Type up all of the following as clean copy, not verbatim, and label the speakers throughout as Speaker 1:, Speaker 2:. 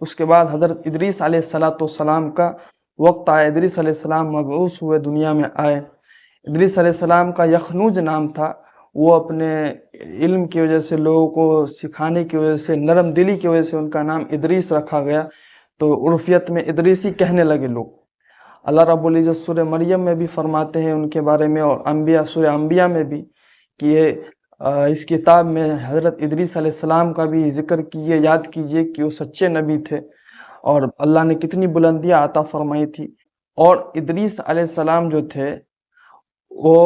Speaker 1: اس کے بعد حضرت ادریس علیہ السلام کا وقت آیا، ادریس علیہ السلام مبعوث ہوئے، دنیا میں آئے۔ ادریس علیہ السلام کا یخنوج نام تھا، وہ اپنے علم کی وجہ سے، لوگوں کو سکھانے کی وجہ سے، نرم دلی کی وجہ سے ان کا نام ادریس رکھا گیا، تو عرفیت میں ادریسی کہنے لگے لوگ۔ اللہ رب العزت سورہ مریم میں بھی فرماتے ہیں ان کے بارے میں، اور سورہ انبیاء میں بھی، کہ اس کتاب میں حضرت ادریس علیہ السلام کا بھی ذکر کیجیے، یاد کیجیے کہ وہ سچے نبی تھے اور اللہ نے کتنی بلندیاں عطا فرمائی تھی۔ اور ادریس علیہ السلام جو تھے وہ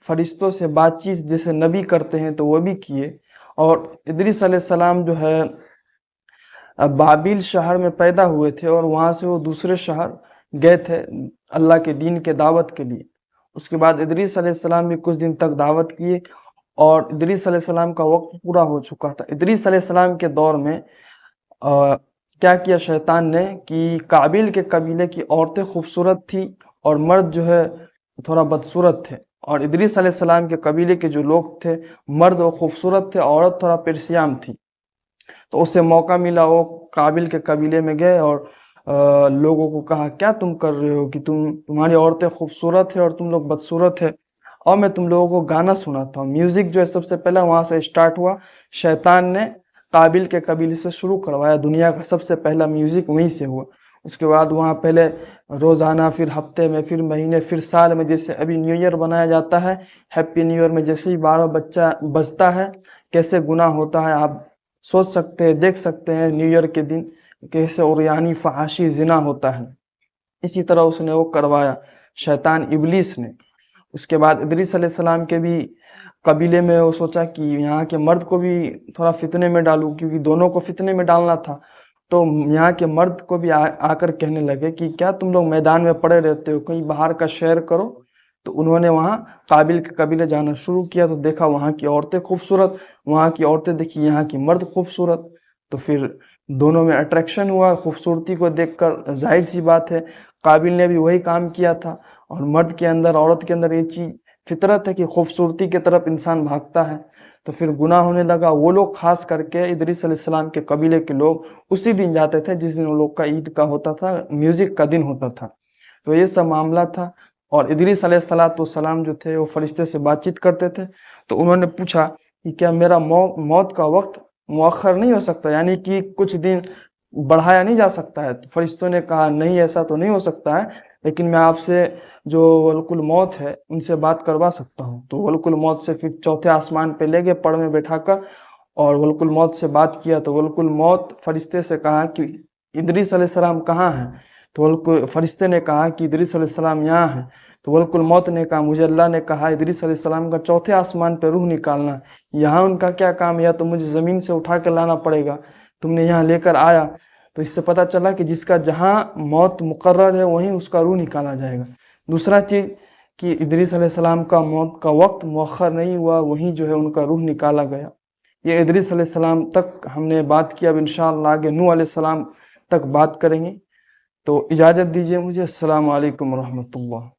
Speaker 1: فرشتوں سے بات چیت جیسے نبی کرتے ہیں تو وہ بھی کیے۔ اور ادریس علیہ السلام جو ہے بابل شہر میں پیدا ہوئے تھے، اور وہاں سے وہ دوسرے شہر گئے تھے اللہ کے دین کے دعوت کے لیے۔ اس کے بعد ادریس علیہ السلام بھی کچھ دن تک دعوت کیے، اور ادریس علیہ السلام کا وقت پورا ہو چکا تھا۔ ادریس علیہ السلام کے دور میں کیا کیا شیطان نے کہ قابیل کے قبیلے کی عورتیں خوبصورت تھی اور مرد جو ہے تھوڑا بدصورت تھے، اور ادریس علیہ السلام کے قبیلے کے جو لوگ تھے مرد وہ خوبصورت تھے، عورت تھوڑا پرسیام تھی۔ تو اس سے موقع ملا، وہ قابیل کے قبیلے میں گئے اور لوگوں کو کہا کیا تم کر رہے ہو کہ تمہاری عورتیں خوبصورت ہیں اور تم لوگ بدصورت ہیں، اور میں تم لوگوں کو گانا سناتا ہوں۔ میوزک جو ہے سب سے پہلے وہاں سے اسٹارٹ ہوا، شیطان نے قابیل کے قبیلے سے شروع کروایا، دنیا کا سب سے پہلا میوزک وہیں سے ہوا۔ اس کے بعد وہاں پہلے روزانہ، پھر ہفتے میں، پھر مہینے، پھر سال میں، جیسے ابھی نیو ایئر منایا جاتا ہے، ہیپی نیو ایئر میں جیسے ہی 12 بچہ بجتا ہے کیسے گناہ ہوتا ہے، آپ سوچ سکتے ہیں، دیکھ سکتے ہیں نیو ایئر کے دن کیسے عریانی فحاشی زنا ہوتا ہے۔ اسی طرح اس نے وہ کروایا شیطان ابلیس نے۔ اس کے بعد ادریس علیہ السلام کے بھی قبیلے میں وہ سوچا کہ یہاں کے مرد کو بھی تھوڑا فتنے میں ڈالوں، کیونکہ دونوں کو فتنے میں ڈالنا تھا۔ تو یہاں کے مرد کو بھی آ کر کہنے لگے کہ کیا تم لوگ میدان میں پڑے رہتے ہو، کہیں باہر کا شہر کرو۔ تو انہوں نے وہاں قابیل کے قبیلے جانا شروع کیا، تو دیکھا وہاں کی عورتیں خوبصورت، وہاں کی عورتیں دیکھی یہاں کی مرد خوبصورت، تو پھر دونوں میں اٹریکشن ہوا خوبصورتی کو دیکھ کر۔ ظاہر سی بات ہے قابیل نے بھی وہی کام کیا تھا، اور مرد کے اندر، عورت کے اندر یہ چیز فطرت ہے کہ خوبصورتی کی طرف انسان بھاگتا ہے، تو پھر گناہ ہونے لگا۔ وہ لوگ خاص کر کے ادریس علیہ السلام کے قبیلے کے لوگ اسی دن جاتے تھے جس دن وہ لوگ کا عید کا ہوتا تھا، میوزک کا دن ہوتا تھا۔ تو یہ سب معاملہ تھا، اور ادریس علیہ السلام جو تھے وہ فرشتے سے بات چیت کرتے تھے، تو انہوں نے پوچھا کہ کیا میرا موت کا وقت مؤخر نہیں ہو سکتا، یعنی کہ کچھ دن بڑھایا نہیں جا سکتا ہے؟ تو فرشتوں نے کہا نہیں، ایسا تو نہیں ہو سکتا ہے، لیکن میں آپ سے جو ملک الموت ہے ان سے بات کروا سکتا ہوں۔ تو ملک الموت سے پھر چوتھے آسمان پہ لے گئے پڑ میں بٹھا کر، اور ملک الموت سے بات کیا۔ تو ملک الموت فرشتے سے کہا کہ ادریس علیہ السلام کہاں ہیں؟ تو فرشتے نے کہا کہ ادریس علیہ السلام یہاں ہیں۔ تو ملک الموت نے کہا مجھے اللہ نے کہا ادریس علیہ السلام کا چوتھے آسمان پہ روح نکالنا، یہاں ان کا کیا کام ہے؟ یا تو مجھے زمین سے اٹھا کے لانا پڑے گا، تم نے یہاں لے کر آیا۔ تو اس سے پتہ چلا کہ جس کا جہاں موت مقرر ہے وہیں اس کا روح نکالا جائے گا۔ دوسرا چیز کہ ادریس علیہ السلام کا موت کا وقت مؤخر نہیں ہوا، وہیں جو ہے ان کا روح نکالا گیا۔ یہ ادریس علیہ السلام تک ہم نے بات کیا، اب انشاءاللہ آگے نوح علیہ السلام تک بات کریں گے۔ تو اجازت دیجیے مجھے، السلام علیکم ورحمۃ اللہ۔